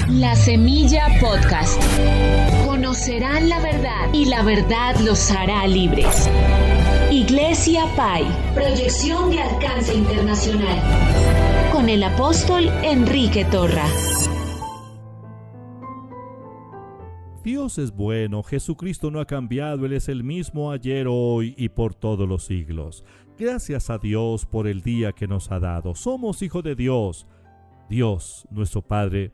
La Semilla Podcast. Conocerán la verdad y la verdad los hará libres. Iglesia Pai. Proyección de alcance internacional. Con el apóstol Enrique Torra. Dios es bueno, Jesucristo no ha cambiado, Él es el mismo ayer, hoy y por todos los siglos. Gracias a Dios por el día que nos ha dado. Somos hijos de Dios. Dios, nuestro Padre,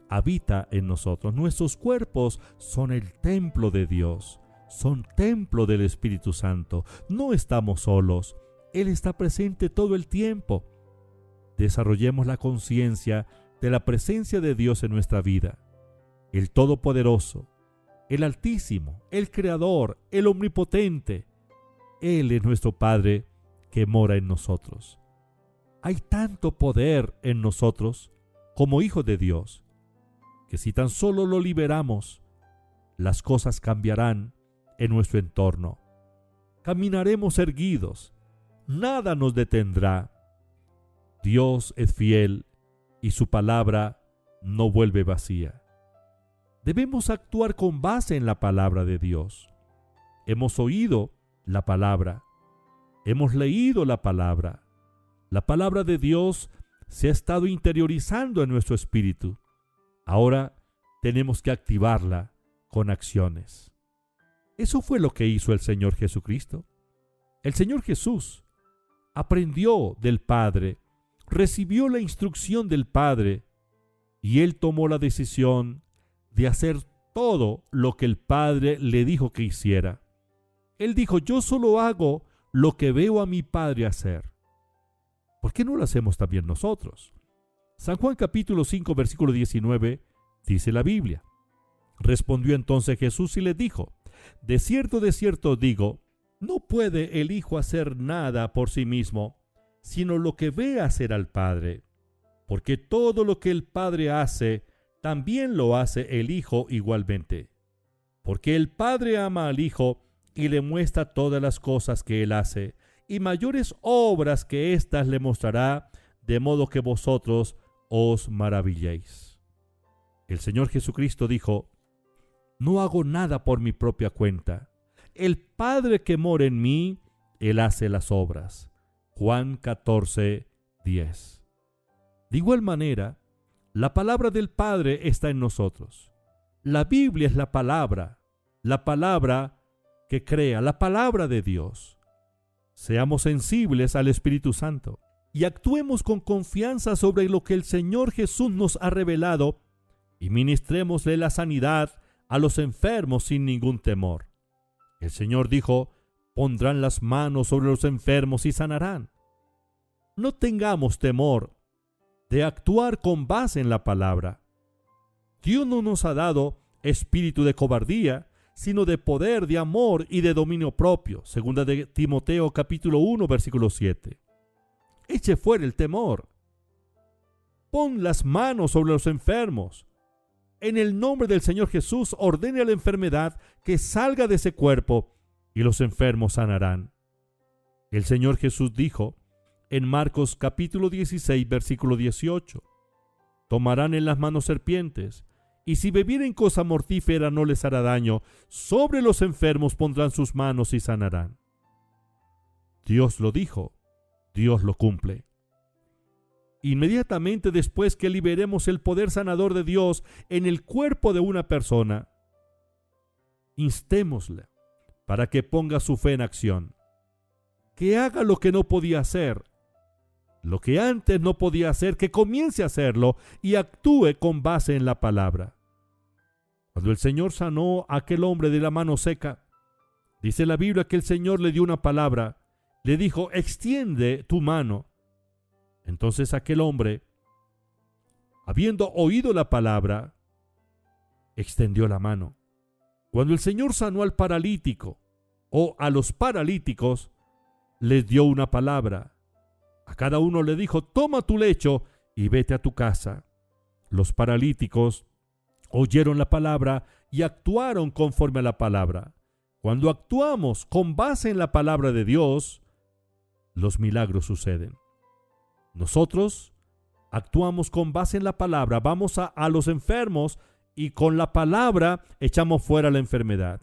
habita en nosotros. Nuestros cuerpos son el templo de Dios, son templo del Espíritu Santo. No estamos solos, Él está presente todo el tiempo. Desarrollemos la conciencia de la presencia de Dios en nuestra vida. El Todopoderoso, el Altísimo, el Creador, el Omnipotente. Él es nuestro Padre que mora en nosotros. Hay tanto poder en nosotros como hijos de Dios, que si tan solo lo liberamos, las cosas cambiarán en nuestro entorno. Caminaremos erguidos, nada nos detendrá. Dios es fiel y su palabra no vuelve vacía. Debemos actuar con base en la palabra de Dios. Hemos oído la palabra, hemos leído la palabra. La palabra de Dios se ha estado interiorizando en nuestro espíritu. Ahora tenemos que activarla con acciones. Eso fue lo que hizo el Señor Jesucristo. El Señor Jesús aprendió del Padre, recibió la instrucción del Padre y Él tomó la decisión de hacer todo lo que el Padre le dijo que hiciera. Él dijo: yo solo hago lo que veo a mi Padre hacer. ¿Por qué no lo hacemos también nosotros? San Juan capítulo 5 versículo 19 dice la Biblia: respondió entonces Jesús y le dijo: de cierto digo, no puede el Hijo hacer nada por sí mismo, sino lo que ve hacer al Padre. Porque todo lo que el Padre hace, también lo hace el Hijo igualmente. Porque el Padre ama al Hijo y le muestra todas las cosas que Él hace, y mayores obras que éstas le mostrará, de modo que vosotros os maravilléis. El Señor Jesucristo dijo: no hago nada por mi propia cuenta. El Padre que mora en mí, Él hace las obras. Juan 14:10. De igual manera, la palabra del Padre está en nosotros. La Biblia es la palabra que crea, la palabra de Dios. Seamos sensibles al Espíritu Santo y actuemos con confianza sobre lo que el Señor Jesús nos ha revelado y ministrémosle la sanidad a los enfermos sin ningún temor. El Señor dijo: pondrán las manos sobre los enfermos y sanarán. No tengamos temor de actuar con base en la palabra. Dios no nos ha dado espíritu de cobardía, sino de poder, de amor y de dominio propio. Segunda de Timoteo capítulo 1 versículo 7. Eche fuera el temor. Pon las manos sobre los enfermos. En el nombre del Señor Jesús, ordene a la enfermedad que salga de ese cuerpo y los enfermos sanarán. El Señor Jesús dijo en Marcos capítulo 16 versículo 18: tomarán en las manos serpientes, y si bebieren cosa mortífera no les hará daño. Sobre los enfermos pondrán sus manos y sanarán. Dios lo dijo, Dios lo cumple. Inmediatamente después que liberemos el poder sanador de Dios en el cuerpo de una persona, instémosle para que ponga su fe en acción, que haga lo que no podía hacer, lo que antes no podía hacer, que comience a hacerlo y actúe con base en la palabra. Cuando el Señor sanó a aquel hombre de la mano seca, dice la Biblia que el Señor le dio una palabra, le dijo: extiende tu mano. Entonces aquel hombre, habiendo oído la palabra, extendió la mano. Cuando el Señor sanó al paralítico o a los paralíticos, les dio una palabra. A cada uno le dijo: toma tu lecho y vete a tu casa. Los paralíticos oyeron la palabra y actuaron conforme a la palabra. Cuando actuamos con base en la palabra de Dios, los milagros suceden. Nosotros Actuamos con base en la palabra, vamos a los enfermos y con la palabra echamos fuera la enfermedad.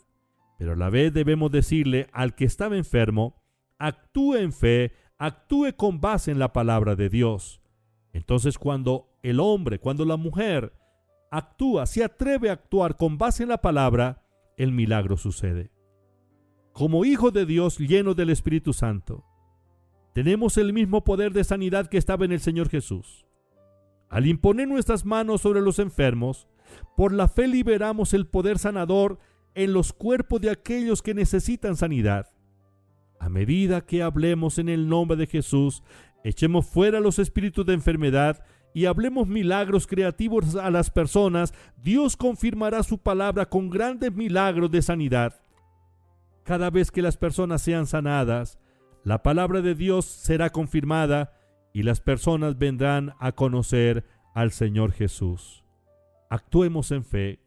Pero a la vez debemos decirle al que estaba enfermo, actúe en fe, actúe con base en la palabra de Dios. Entonces cuando el hombre, cuando la mujer actúa, se atreve a actuar con base en la palabra, el milagro sucede. Como hijos de Dios llenos del Espíritu Santo, tenemos el mismo poder de sanidad que estaba en el Señor Jesús. Al imponer nuestras manos sobre los enfermos, por la fe liberamos el poder sanador en los cuerpos de aquellos que necesitan sanidad. A medida que hablemos en el nombre de Jesús, echemos fuera los espíritus de enfermedad y hablemos milagros creativos a las personas, Dios confirmará su palabra con grandes milagros de sanidad. Cada vez que las personas sean sanadas, la palabra de Dios será confirmada y las personas vendrán a conocer al Señor Jesús. Actuemos en fe,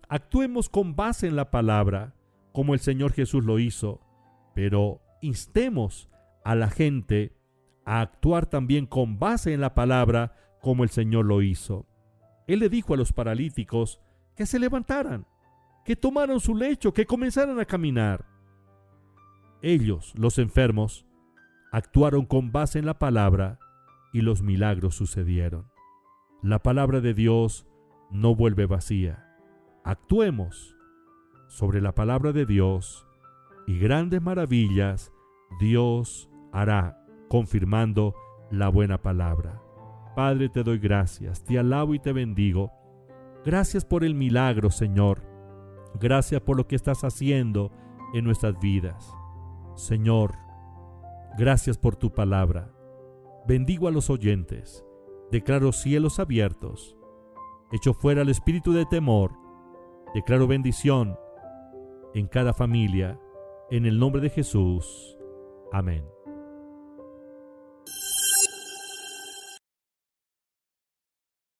actuemos con base en la palabra, como el Señor Jesús lo hizo, pero instemos a la gente a actuar también con base en la palabra, como el Señor lo hizo. Él le dijo a los paralíticos que se levantaran, que tomaran su lecho, que comenzaran a caminar. Ellos, los enfermos, actuaron con base en la palabra y los milagros sucedieron. La palabra de Dios no vuelve vacía. Actuemos sobre la palabra de Dios y grandes maravillas Dios hará, confirmando la buena palabra. Padre, te doy gracias, te alabo y te bendigo. Gracias por el milagro, Señor. Gracias por lo que estás haciendo en nuestras vidas. Señor, gracias por tu palabra. Bendigo a los oyentes. Declaro cielos abiertos. Echo fuera el espíritu de temor. Declaro bendición en cada familia. En el nombre de Jesús. Amén.